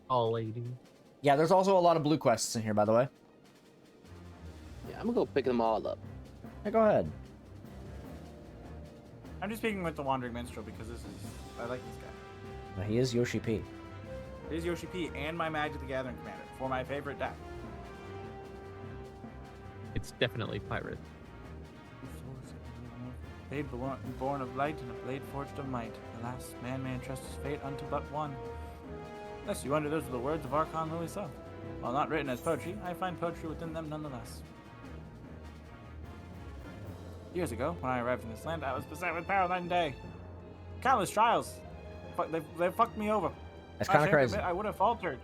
All lady. Yeah, there's also a lot of blue quests in here, by the way. Yeah, I'm gonna go pick them all up. Hey, go ahead. I'm just speaking with the Wandering Minstrel because I like this guy. Well, he is Yoshi P. He's Yoshi P and my Magic the Gathering commander for my favorite deck. It's definitely pirate. Blade born of light and a blade forged of might. Alas, man may entrust his fate unto but one. Unless you wonder those are the words of Archon Louis Seth. While not written as poetry, I find poetry within them nonetheless. Years ago, when I arrived in this land, I was beset with peril night and day. Countless trials. They fucked me over. That's kind of crazy. I would have faltered,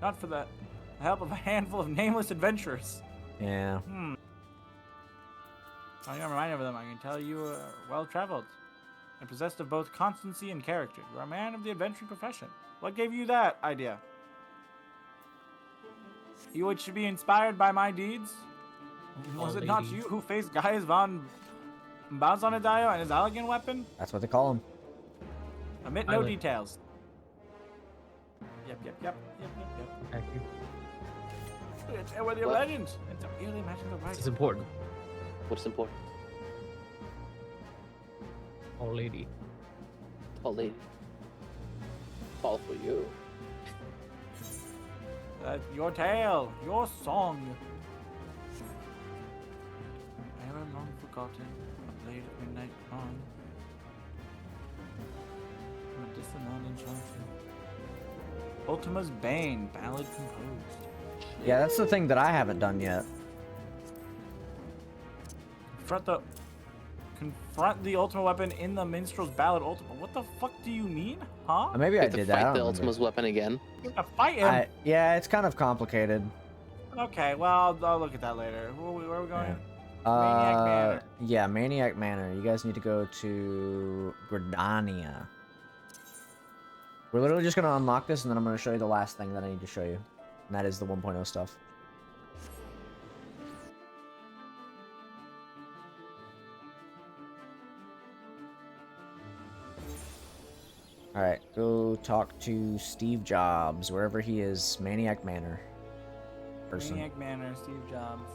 not for the help of a handful of nameless adventurers. Yeah. I'm reminded of them. I can tell you are well-traveled and possessed of both constancy and character. You are a man of the adventuring profession. What gave you that idea? You would should be inspired by my deeds? Was it not you who faced Gaius von Balzonadayo and his elegant weapon? That's what they call him. Omit no details. Yep. Thank you. It's a worthy of legend. It's a really imagine the right. This is important. What's important? All lady. Tall lady. Fall for you. Your tale, your song. Ever long forgotten, a blade of midnight gone. Medicinal enchanted. Ultima's Bane, ballad composed. Yeah, that's the thing that I haven't done yet. Confront the Ultima weapon in the Minstrel's Ballad Ultima. What the fuck do you mean? Huh? Maybe I did that. Fight the Ultima's weapon again. You have to fight him. Yeah, it's kind of complicated. Okay, well, I'll look at that later. Where are we going? Yeah. Maniac Manor. Yeah, Maniac Manor. You guys need to go to Gridania. We're literally just gonna unlock this, and then I'm gonna show you the last thing that I need to show you, and that is the 1.0 stuff. Alright, go talk to Steve Jobs, wherever he is. Maniac Manor. Maniac Manor, Steve Jobs.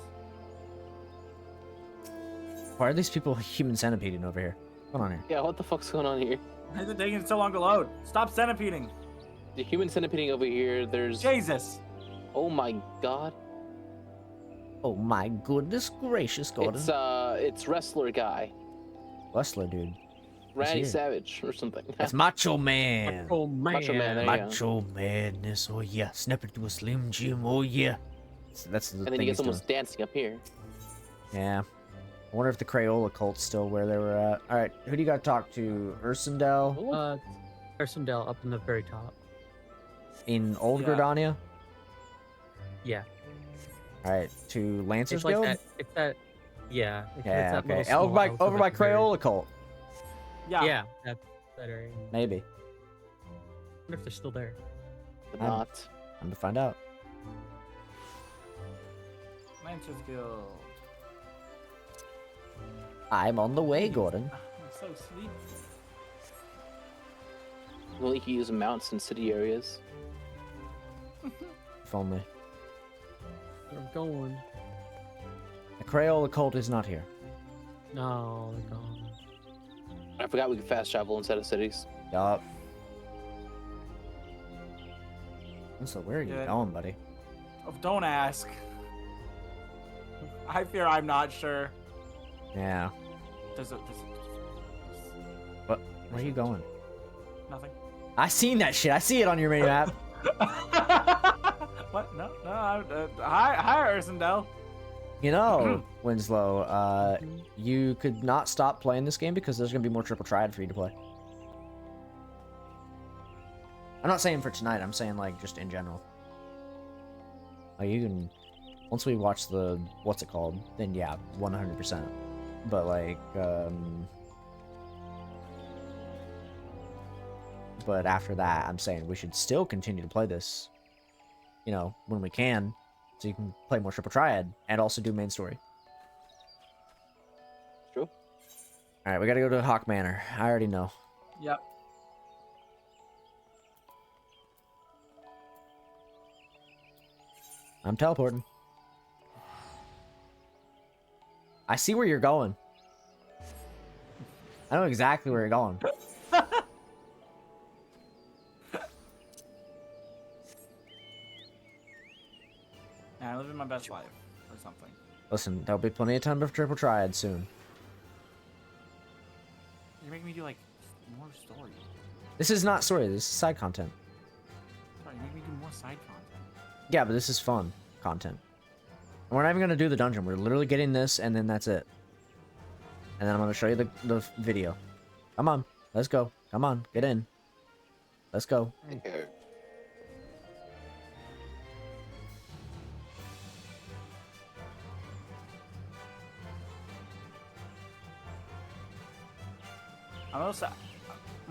Why are these people human centipeding over here? What's going on here? Yeah, what the fuck's going on here? Why is it taking so long to load? Stop centipeding. The human centipeding over here, there's... Jesus. Oh my god. Oh my goodness gracious, Gordon. It's wrestler guy. Wrestler dude. Randy here? Savage or something. That's Macho Man. Oh man. Macho Man, there you go. Macho Madness, oh yeah. Snap into a Slim Jim, oh yeah. That's the And thing then you he's get someone's doing. dancing up here. Yeah. I wonder if the Crayola cult's still where they were at. Alright, who do you got to talk to? Ursendel? Ursendel up in the very top. In Old Yeah. Gridania? Yeah. Alright, to Lancer's It's like Guild? that. It's that. Yeah. It's Yeah, that okay. little Over by, small house over up by at the very- Crayola cult. Yeah. Yeah, that's that area. Maybe. I wonder if they're still there. But I'm- not. Time to find out. Lancer's Guild. I'm on the way, Gordon. I'm so sleepy. Well, you can use mounts in city areas. If only. Where I'm going. The Crayola cult is not here. No, they're gone. I forgot we could fast travel inside of cities. Yup. So where are you Yeah. going, buddy? Oh, don't ask. I fear I'm not sure. Yeah. There's a Where are you going? nothing. I seen that shit. I see it on your mini map. What? No. Hi, Ursendel. You know, Winslow, you could not stop playing this game because there's gonna be more triple triad for you to play. I'm not saying for tonight. I'm saying like just in general. Like you can, once we watch the what's it called, then yeah, 100%. But like, but after that, I'm saying we should still continue to play this. You know, when we can, so you can play more triple triad and also do main story. True. All right, we gotta go to Hawk Manor. I already know. Yep. I'm teleporting. I see where you're going. I know exactly where you're going. Yeah, I live in my best life or something. Listen, there'll be plenty of time for triple triad soon. You're making me do like more story. This is not story. This is side content. Sorry, you're making me do more side content. Yeah, but this is fun content. And we're not even gonna do the dungeon. We're literally getting this, and then that's it. And then I'm gonna show you the video. Come on, let's go. Come on, get in. Let's go. Here. I'm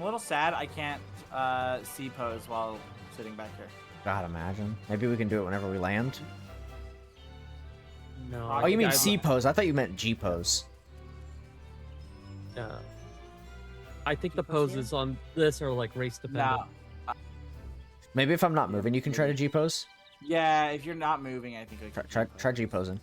a little sad I can't C pose while sitting back here. God, imagine. Maybe we can do it whenever we land. No. Oh, you mean I- C pose? I thought you meant G pose. I think the G-pose here? poses on this are like race dependent. No. Maybe if I'm not moving, you can try to G pose. Yeah, if you're not moving, I think I can. Try G posing.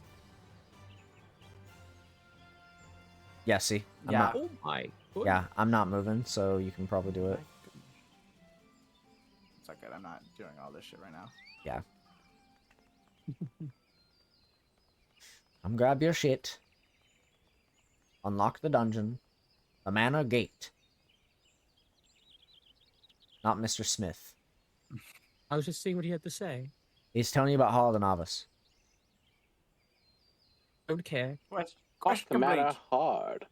Yeah, see, I'm Yeah. not. Oh my. goodness. Yeah, I'm not moving, so you can probably do it. It's not good. I'm not doing all this shit right now. Yeah. Come grab your shit. Unlock the dungeon. The mana gate. Not Mr. Smith. I was just seeing what he had to say. He's telling you about Hall of the Novice. Don't care. Cost the mana hard.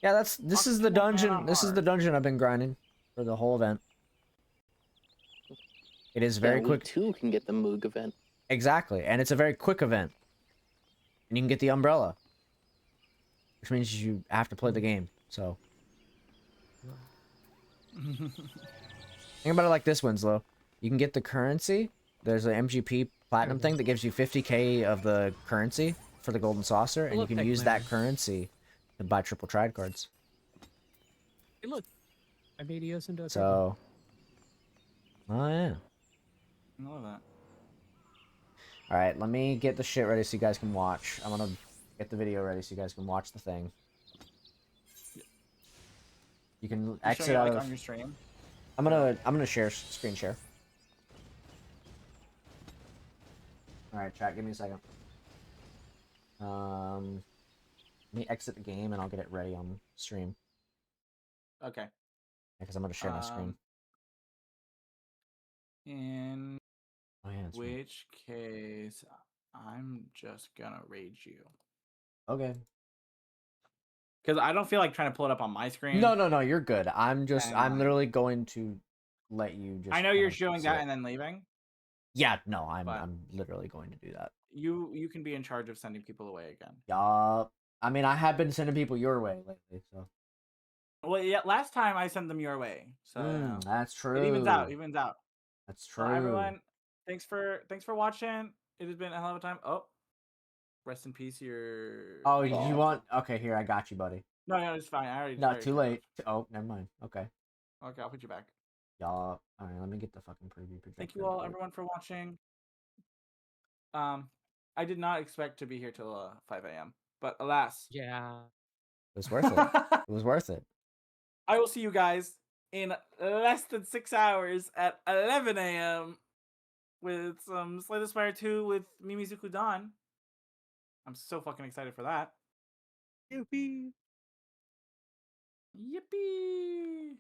Yeah, this is the dungeon. This is the dungeon I've been grinding for the whole event. It is very We quick. too can get the Moog event. Exactly, and it's a very quick event. And you can get the umbrella, which means you have to play the game. So think about it like this, Winslow. You can get the currency. There's an MGP platinum thing that gives you 50k of the currency for the golden saucer, and you Look, can use that Eggman. currency to buy triple tried cards. Hey, look. I made Eos into a So, oh yeah. I love that. All right, let me get the shit ready so you guys can watch. I'm gonna get the video ready so you guys can watch the thing. You can You exit showing it, out like, of. on your stream. I'm gonna share screen share. All right, chat. Give me a second. Let me exit the game and I'll get it ready on stream Okay. because I'm gonna share my screen. In Oh yeah, that's right. which case, I'm just gonna rage you. Okay. Because I don't feel like trying to pull it up on my screen. No, you're good. I'm And- literally going to let you just. I know you're kinda showing see that it. and then leaving. Yeah, no, I'm but- I'm literally going to do that. You can be in charge of sending people away again. Yup. I mean, I have been sending people your way lately, so. Well, yeah. Last time I sent them your way, so you know. That's true. It evens out. Evens out. That's true. So everyone, thanks for watching. It has been a hell of a time. Oh, rest in peace. Your. Oh, you want? Okay, here, I got you, buddy. No, it's fine. I already. Not too late. Oh, never mind. Okay. Okay, I'll put you back. Y'all. All right, let me get the fucking preview projector. Thank you all, everyone, for watching. I did not expect to be here till 5 a.m. But alas. Yeah. It was worth it. It was worth it. I will see you guys in less than 6 hours at 11 a.m. with some Slay the Spire 2 with Mimizuku Dawn. I'm so fucking excited for that. Yippee. Yippee!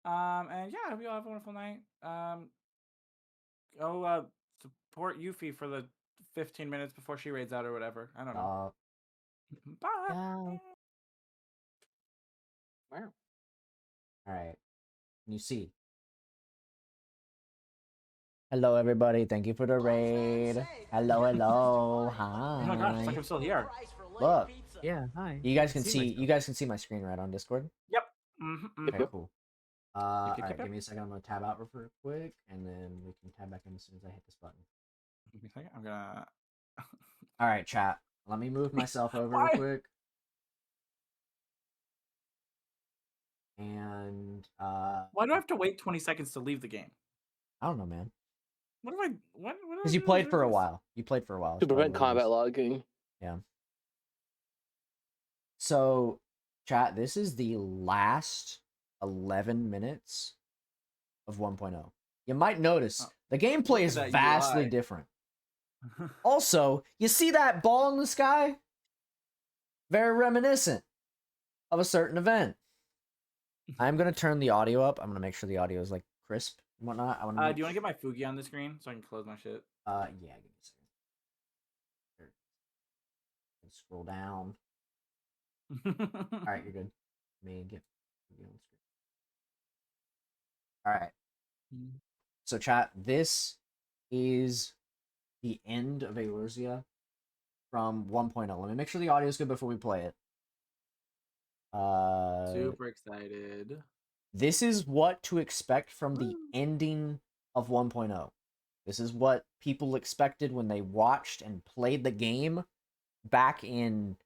And yeah, I hope you all have a wonderful night. Support Yuffie for the 15 minutes before she raids out or whatever. I don't know. Bye. Yeah. Wow. All right. You see. Hello, everybody. Thank you for the raid. Hello. Oh my god, it's like Hi. I'm still here. Look. Yeah. Hi. You guys can See see. myself. You guys can see my screen right on Discord. Yep. Mm-hmm. Okay, cool. All yep, right. yep. Give me a second. I'm gonna tab out real quick, and then we can tab back in as soon as I hit this button. Give me a second. I'm gonna. All right, chat. Let me move myself over real Why? quick. And Why do I have to wait 20 seconds to leave the game? I don't know, man. What am I? What? Because you played for a while. You played for a while. To is probably prevent what it is. combat logging. Yeah. So, chat, this is the last 11 minutes of 1.0. You might notice the gameplay is vastly different. Also, you see that ball in the sky? Very reminiscent of a certain event. I'm going to turn the audio up. I'm going to make sure the audio is like crisp and whatnot. Do you want to get my Fugi on the screen so I can close my shit? Yeah, give me a second. Here. Scroll down. All right, you're good. Let me get Fugi on the screen. All right. So, chat, this is the end of Elurzia from 1.0. Let me make sure the audio is good before we play it. Super excited. This is what to expect from the ending of 1.0. This is what people expected when they watched and played the game back in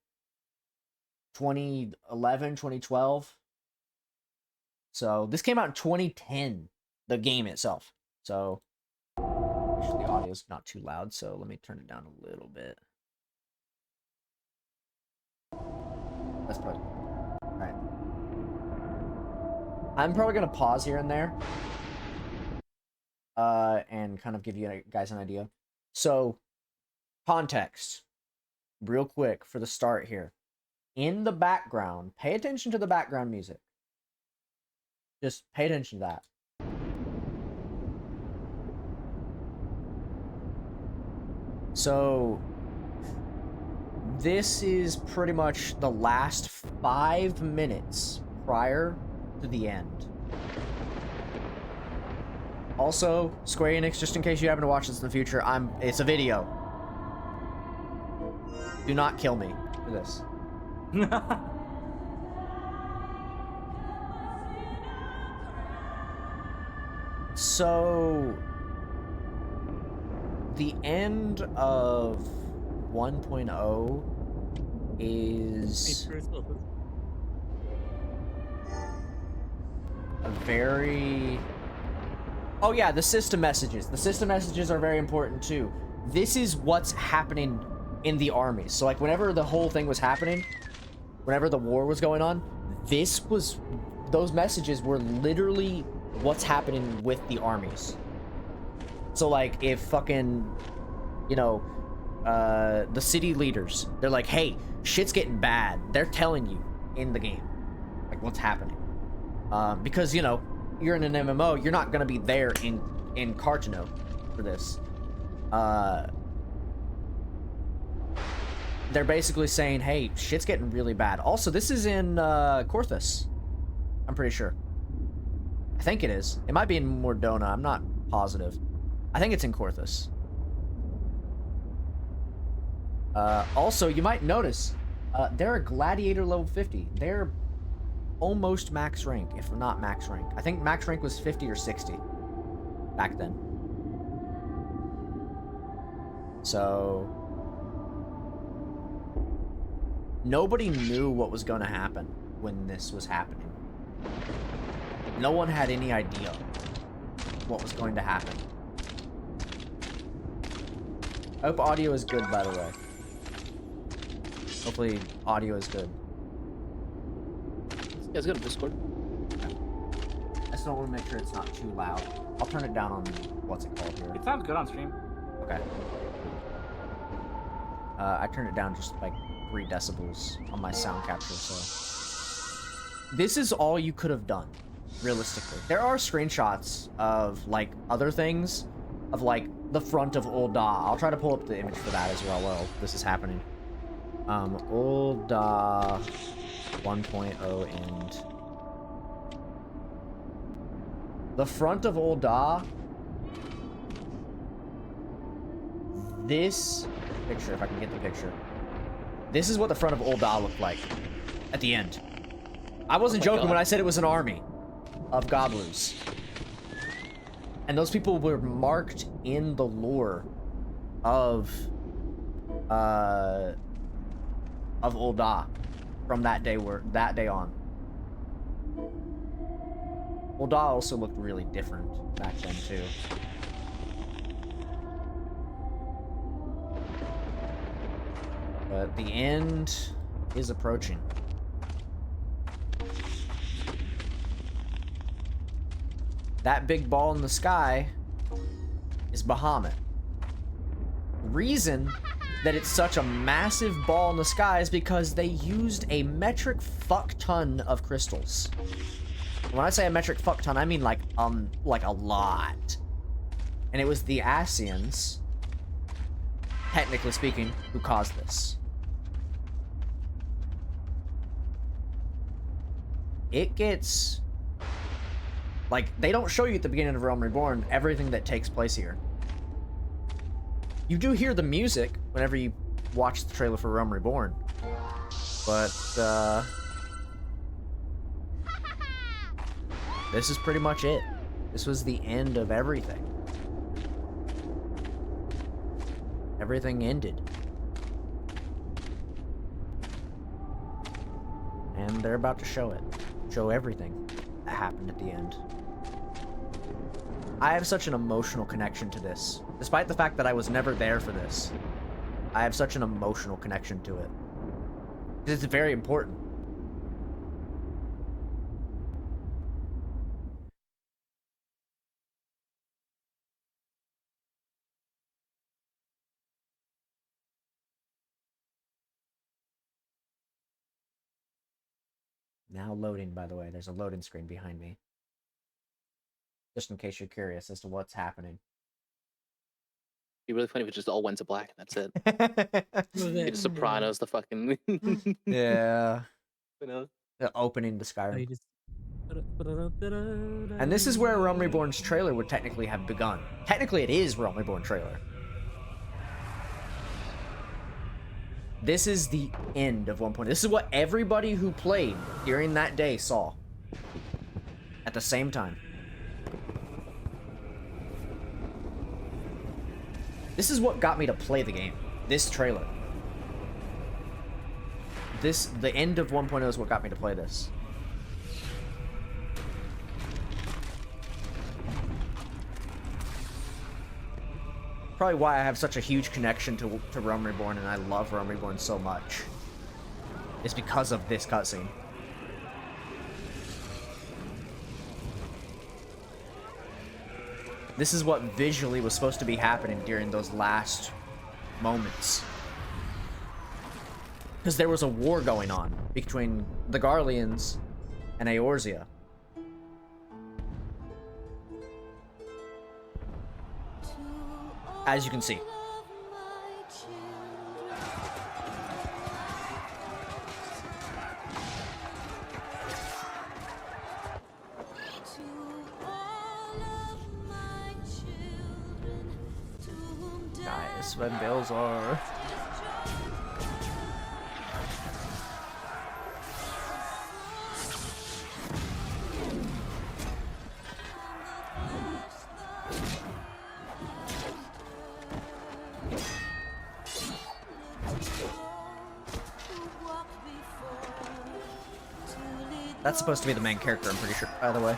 2011, 2012. So this came out in 2010, the game itself. So actually the audio's not too loud, so let me turn it down a little bit. That's probably all right. I'm probably gonna pause here and there, and kind of give you guys an idea. So, context, real quick for the start here. In the background, pay attention to the background music. Just pay attention to that. So, this is pretty much the last 5 minutes prior to the end. Also, Square Enix, just in case you happen to watch this in the future, it's a video. Do not kill me for this. So, the end of 1.0 is a very... Oh yeah, the system messages. The system messages are very important too. This is what's happening in the armies. So like whenever the whole thing was happening, whenever the war was going on, those messages were literally what's happening with the armies. So like if fucking, you know, the city leaders, they're like, hey, shit's getting bad. They're telling you in the game, like what's happening. Because, you know, you're in an MMO, you're not gonna be there in Cartano for this. They're basically saying, hey, shit's getting really bad. Also, this is in Korthus, I'm pretty sure. I think it is. It might be in Mordona, I'm not positive. I think it's in Korthus. Also, you might notice, they're a gladiator level 50. They're almost max rank, if not max rank. I think max rank was 50 or 60 back then. So nobody knew what was going to happen when this was happening. No one had any idea what was going to happen. I hope audio is good, by the way. Hopefully audio is good. Yeah, it's good on Discord. I just don't want to make sure it's not too loud. I'll turn it down on what's it called here. It sounds good on stream. Okay. I turned it down just like 3 decibels on my sound capture, so... This is all you could have done, realistically. There are screenshots of, like, other things, of, like, the front of Ul'dah. I'll try to pull up the image for that as well while this is happening. Ul'dah 1.0 end. The front of Ul'dah. This picture, if I can get the picture. This is what the front of Ul'dah looked like at the end. I wasn't joking when I said it was an army of Goblus. And those people were marked in the lore of Ul'dah from that day on. Ul'dah also looked really different back then too. But the end is approaching. That big ball in the sky is Bahamut. Reason that it's such a massive ball in the sky is because they used a metric fuck ton of crystals. When I say a metric fuck ton, I mean like a lot. And it was the Asians, technically speaking, who caused this. It gets... like, they don't show you at the beginning of Realm Reborn everything that takes place here. You do hear the music whenever you watch the trailer for Realm Reborn. But, this is pretty much it. This was the end of everything. Everything ended. And they're about to show it. Show everything that happened at the end. I have such an emotional connection to this. Despite the fact that I was never there for this, I have such an emotional connection to it. It's very important. Now loading, by the way. There's a loading screen behind me. Just in case you're curious as to what's happening. It'd be really funny if it just all went to black and that's it. Was it- It's Sopranos, the fucking. Yeah. You know? The opening to Oh, you Skyrim. just- And this is where Realm Reborn's trailer would technically have begun. Technically, it is Realm Reborn trailer. This is the end of 1.0. This is what everybody who played during that day saw. At the same time. This is what got me to play the game. This trailer. The end of 1.0 is what got me to play this. Probably why I have such a huge connection to Realm Reborn, and I love Realm Reborn so much. It's because of this cutscene. This is what visually was supposed to be happening during those last moments. Because there was a war going on between the Garleans and Eorzea. As you can see. Guys, when bells are... That's supposed to be the main character, I'm pretty sure, by the way.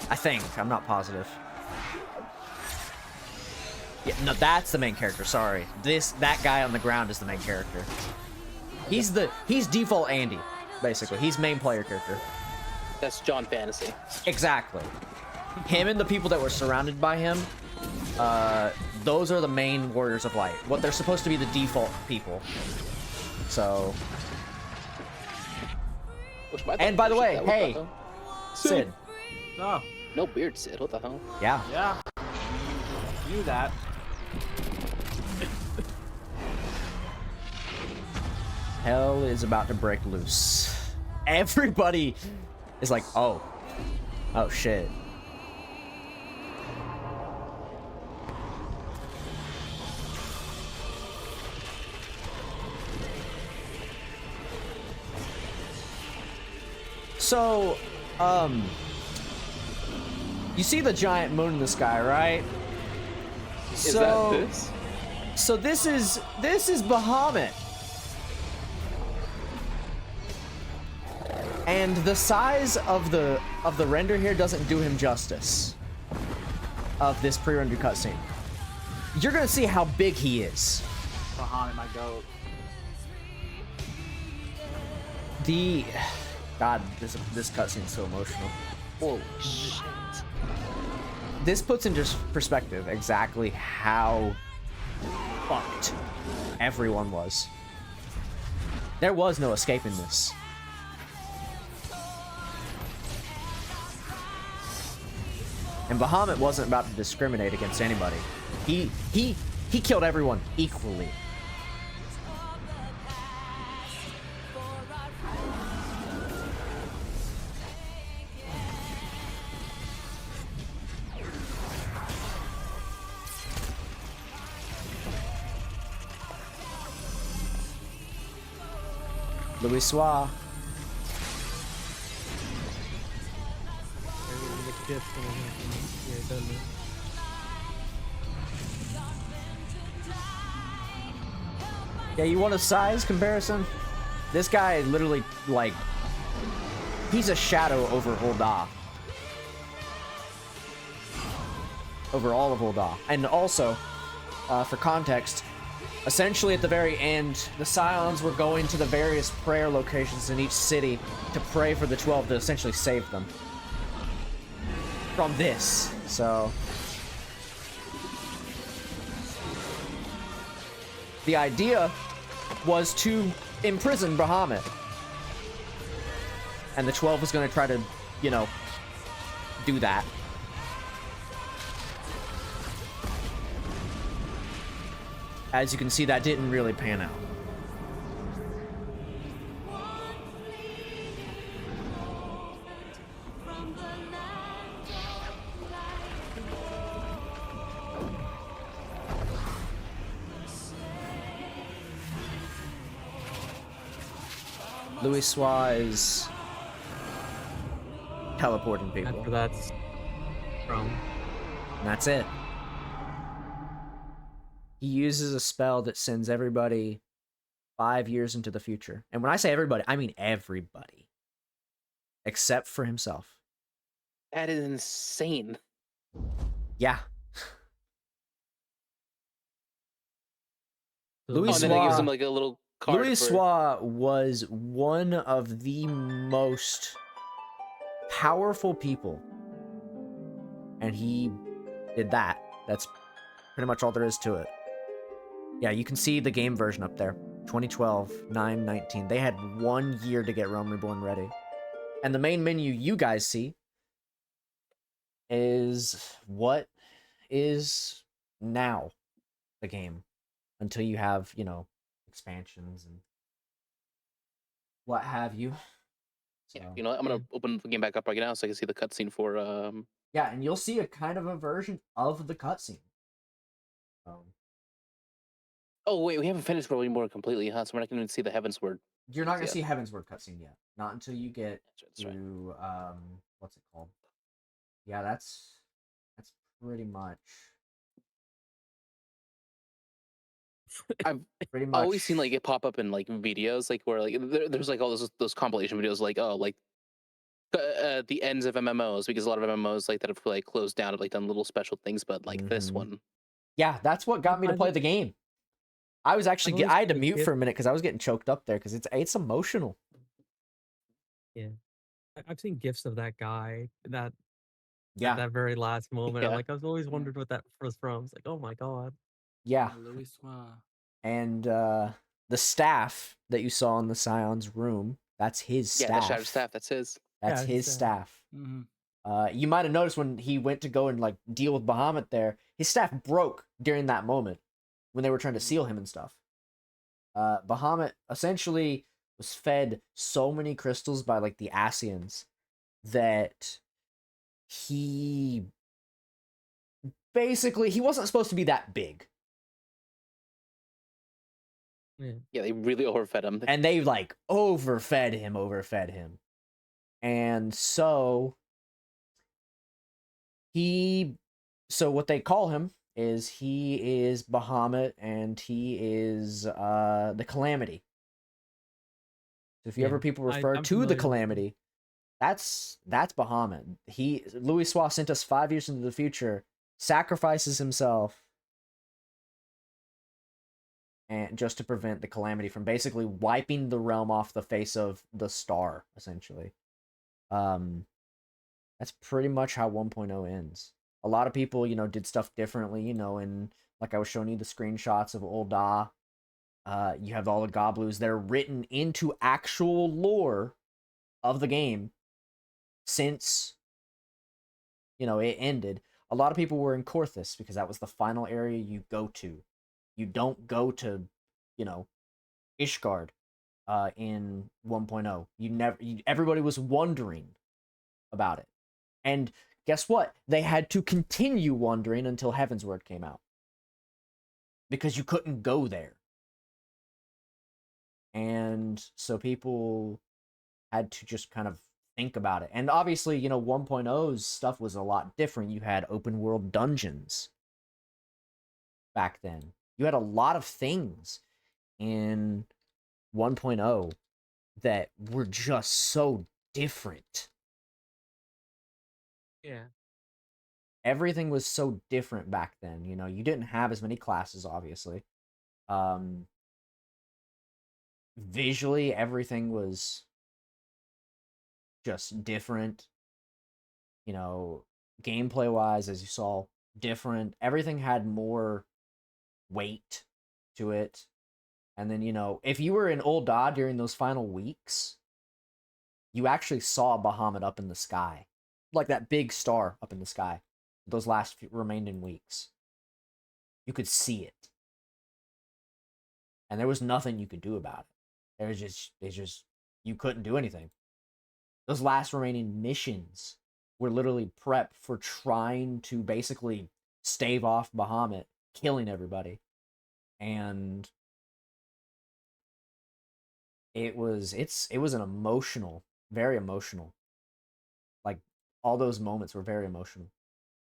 I think. I'm not positive. Yeah, no, that's the main character, sorry. That guy on the ground is the main character. He's default Andy, basically. He's main player character. That's John Fantasy. Exactly. Him and the people that were surrounded by him, those are the main Warriors of Light. What they're supposed to be the default people. So... And by the way, hey, Sid. Oh, No beard, Sid. What the hell? Yeah. yeah. Knew that. Hell is about to break loose. Everybody is like, oh shit. So, you see the giant moon in the sky, right? Is that this? So this is Bahamut. And the size of the render here doesn't do him justice. Of this pre-rendered cutscene. You're gonna see how big he is. Bahamut, my goat. God, this cutscene's so emotional. Whoa, shit. This puts into perspective exactly how fucked everyone was. There was no escaping this. And Bahamut wasn't about to discriminate against anybody. He killed everyone equally. Louis Soir. Yeah, you want a size comparison? This guy literally, like, he's a shadow over Ul'dah. Over all of Ul'dah. And also, for context, essentially at the very end, the Scions were going to the various prayer locations in each city to pray for the 12 to essentially save them from this. So the idea was to imprison Bahamut, and the 12 was going to try to, you know, do that. As you can see, that didn't really pan out. Louis Soir is teleporting people. After that's from. And that's it. He uses a spell that sends everybody 5 years into the future. And when I say everybody, I mean everybody. Except for himself. That is insane. Yeah. Louis Oh, and then it gives Soir- him like a little card. Louis for... Soir was one of the most powerful people. And he did that. That's pretty much all there is to it. Yeah, you can see the game version up there. 2012, 9/19. They had 1 year to get Realm Reborn ready. And the main menu you guys see is what is now the game. Until you have, you know, expansions and what have you. So, Yeah, you know what? I'm gonna open the game back up right now so I can see the cutscene for yeah, and you'll see a kind of a version of the cutscene. Oh wait, we haven't finished Realm Reborn completely, huh? So we're not gonna even see the Heavensward. You're not gonna Yeah. see Heavensward cutscene yet. Not until you get That's right. to what's it called? Yeah, that's pretty much I've pretty much always seen like it pop up in like videos, like where like there's like all those compilation videos, like the ends of MMOs, because a lot of MMOs like that have like closed down, have like done little special things, but like this Mhm. one, Yeah, that's what got me to play the game. I was actually always I had to been a mute kid- for a minute because I was getting choked up there because it's emotional. Yeah. I've seen gifs of that guy at Yeah, that very last moment. Yeah. I'm like, I've always wondered what that was from. It's like, oh my god. yeah. Louis Soir. And the staff that you saw in the Scion's room, that's his yeah, staff. that Shattered Staff, that's his. That's Yeah, his his staff. Mm-hmm. You might have noticed when he went to go and like deal with Bahamut there, his staff broke during that moment when they were trying to seal him and stuff. Bahamut essentially was fed so many crystals by like the Ascians that he wasn't supposed to be that big. Yeah, they really overfed him. And they like overfed him. And so what they call him is he is Bahamut and he is the Calamity. So if you ever people refer I'm to the familiar with him. Calamity, that's Bahamut. Louis Soir sent us 5 years into the future, sacrifices himself and just to prevent the calamity from basically wiping the realm off the face of the star, essentially. Um, that's pretty much how 1.0 ends. A lot of people, did stuff differently, and like I was showing you the screenshots of Ul'dah. You have all the Gobloos that are written into actual lore of the game since, it ended. A lot of people were in Korthus because that was the final area you go to. You don't go to, Ishgard in 1.0. Everybody was wondering about it. And guess what? They had to continue wondering until Heavensward came out. Because you couldn't go there. And so people had to just kind of think about it. And obviously, 1.0's stuff was a lot different. You had open world dungeons back then. You had a lot of things in 1.0 that were just so different. Yeah. Everything was so different back then. You didn't have as many classes, obviously. Visually, everything was just different. Gameplay wise, as you saw, different. Everything had more weight to it. And then, if you were in Ul'dah during those final weeks, you actually saw Bahamut up in the sky. Like that big star up in the sky. Those last few remaining weeks. You could see it. And there was nothing you could do about it. You couldn't do anything. Those last remaining missions were literally prep for trying to basically stave off Bahamut, killing everybody. And it was an emotional, very emotional. Like all those moments were very emotional.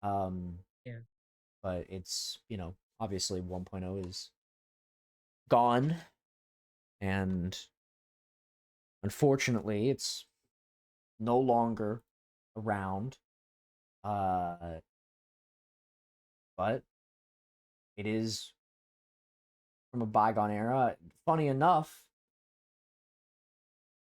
Yeah. But it's, obviously 1.0 is gone, and unfortunately it's no longer around. But it is from a bygone era. Funny enough,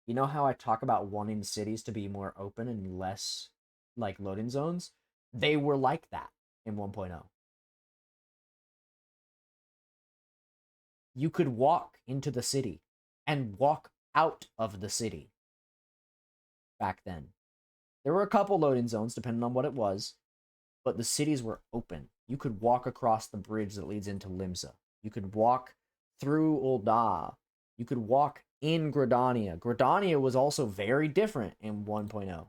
you know how I talk about wanting cities to be more open and less like loading zones? They were like that in 1.0. You could walk into the city and walk out of the city back then. There were a couple loading zones depending on what it was, but the cities were open. You could walk across the bridge that leads into Limsa. You could walk through Ul'dah. You could walk in Gridania. Gridania was also very different in 1.0.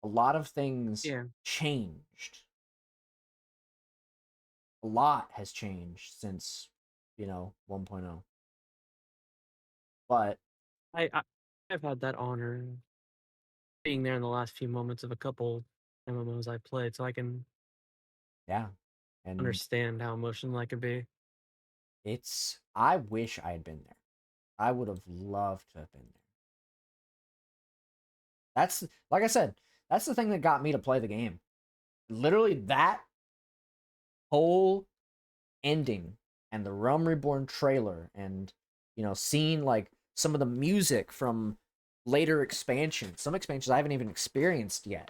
A lot of things Yeah. changed. A lot has changed since, 1.0. But I I've had that honor of being there in the last few moments of a couple MMOs I played, so I can yeah, and understand how emotional that could be. I wish I had been there. I would have loved to have been there. That's, like I said, that's the thing that got me to play the game. Literally that whole ending and the Realm Reborn trailer, and seeing like some of the music from later expansions, some expansions I haven't even experienced yet.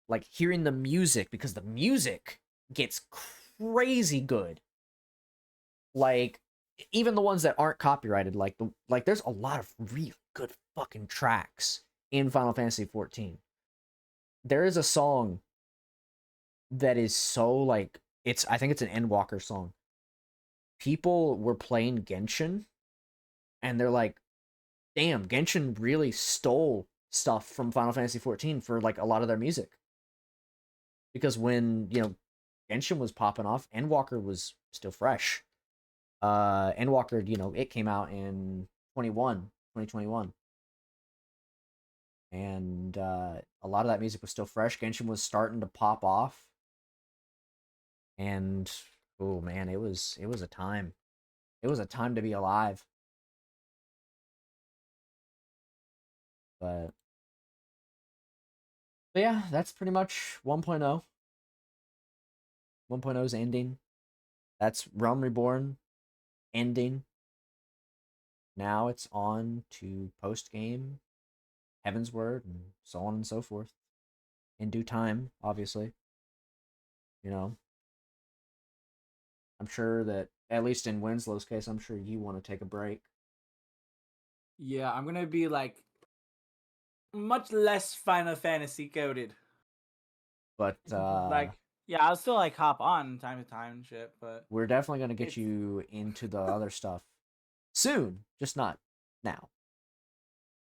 Like hearing the music, because the music gets crazy good. Like even the ones that aren't copyrighted, like there's a lot of really good fucking tracks in Final Fantasy 14. There is a song that is so like, I think it's an Endwalker song. People were playing Genshin and they're like, damn, Genshin really stole stuff from Final Fantasy 14 for like a lot of their music. Because when, Genshin was popping off, Endwalker was still fresh. Endwalker, it came out in 2021. And a lot of that music was still fresh. Genshin was starting to pop off. And oh man, it was a time. It was a time to be alive. But yeah, that's pretty much 1.0. 1.0's ending. That's Realm Reborn. ending. Now it's on to post game, Heaven's Word, and so on and so forth. In due time, obviously. You know, I'm sure that, at least in Winslow's case, I'm sure you want to take a break. Yeah, I'm gonna be like much less Final Fantasy coded. But Like, yeah, I'll still like hop on time to time and shit, but we're definitely going to get it's you into the other stuff soon, just not now.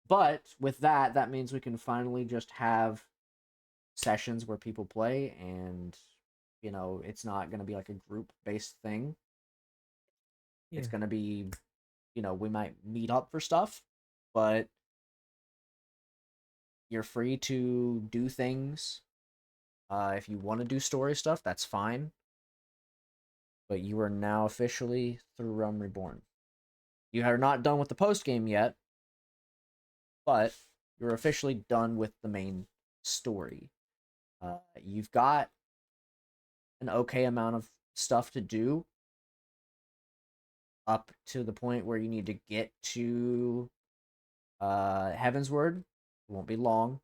But with that, that means we can finally just have sessions where people play, and you know, it's not going to be like a group based thing. It's Yeah. going to be, you know, we might meet up for stuff, but you're free to do things. If you want to do story stuff, that's fine. But you are now officially through Realm Reborn. You are not done with the post game yet, but you're officially done with the main story. You've got an okay amount of stuff to do up to the point where you need to get to Heaven's Word. It won't be long.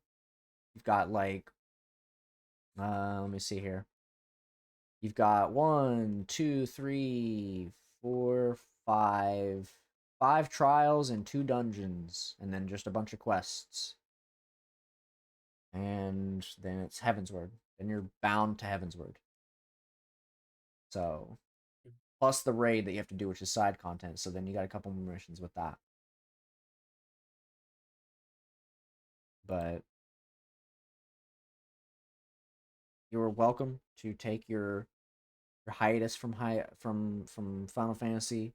You've got like let me see here. You've got 1, 2, 3, 4, 5 trials and 2 dungeons, and then just a bunch of quests. And then it's Heaven's Word. Then you're bound to Heaven's Word. So, plus the raid that you have to do, which is side content. So then you got a couple more missions with that. But you're welcome to take your hiatus from Final Fantasy.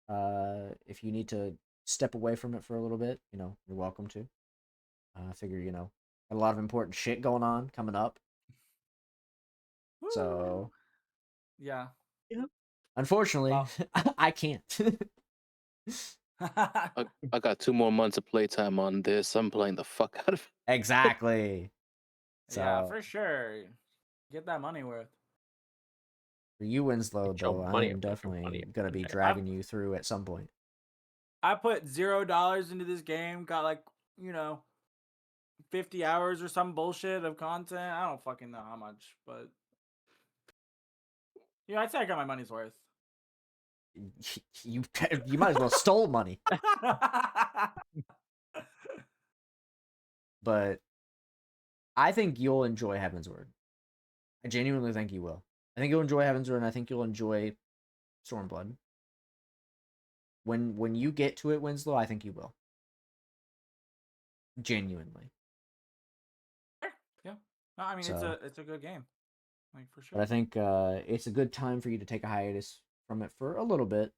If you need to step away from it for a little bit, you know, you're welcome to. I figure, you know, got a lot of important shit going on coming up. Woo! So, yeah. Yep. unfortunately, Well. I can't. I got 2 more months of playtime on this. I'm playing the fuck out of it. Exactly. So, yeah, for sure. Get that money worth. for you, Winslow, Get your though, I money am up, get your money definitely up, gonna be money up. dragging you through at some point. I put $0 into this game, got like, you know, 50 hours or some bullshit of content. I don't fucking know how much, but yeah, I'd say I got my money's worth. You you might as well stole money. But I think you'll enjoy Heaven's Word. I genuinely think you will. I think you'll enjoy Heaven's Word, and I think you'll enjoy Stormblood. When you get to it, Winslow, I think you will. Genuinely. yeah. No, I mean So, it's a good game. Like for but I sure. think it's a good time for you to take a hiatus from it for a little bit.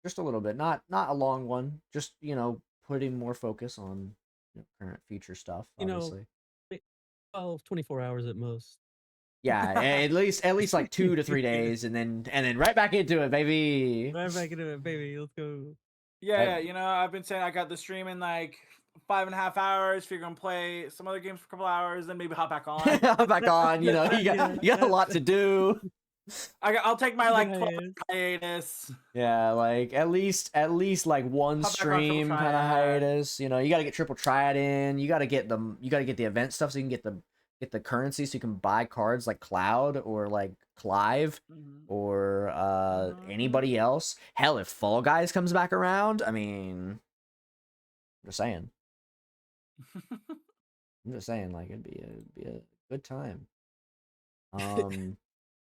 Just a little bit. Not a long one. Just, you know, putting more focus on, you know, current future stuff, You know, obviously. 12, 24 hours at most. Yeah, at least like 2 to 3 days, and then right back into it, baby. Right back into it, baby. Let's go. Yeah, Right. yeah, you know, I've been saying I got the stream in like 5.5 hours, figure I'm play some other games for a couple hours, then maybe hop back on. Back on, you know, Yeah. you got a lot to do. I'll take my like 12 Nice. hiatus. Yeah, like at least like one Hop back on Triple stream kind of Triad. hiatus. You know, you got to get Triple Triad in. You got to get the event stuff so you can get the currency so you can buy cards like Cloud or like Clive Mhm. or Mhm. anybody else. Hell, if Fall Guys comes back around, I mean, I'm just saying. I'm just saying, like it'd be a good time.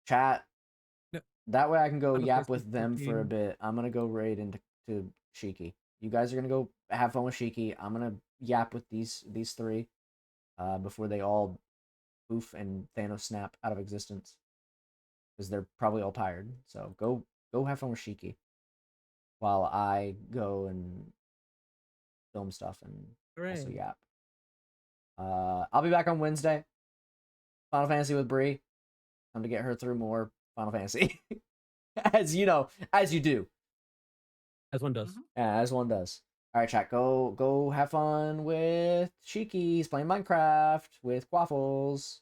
Chat. No, That way I can go Final yap Fantasy with them for a 14. bit. I'm gonna go raid into Shiki. You guys are gonna go have fun with Shiki. I'm gonna yap with these three before they all poof and Thanos snap out of existence. Because they're probably all tired. So go have fun with Shiki. While I go and film stuff and also Hooray. yap. I'll be back on Wednesday. Final Fantasy with Bree. Time to get her through more Final Fantasy. As you know, as you do. As one does. Mhm. Yeah, as one does. All right, chat. Go have fun with Shiki. He's playing Minecraft with Quaffles.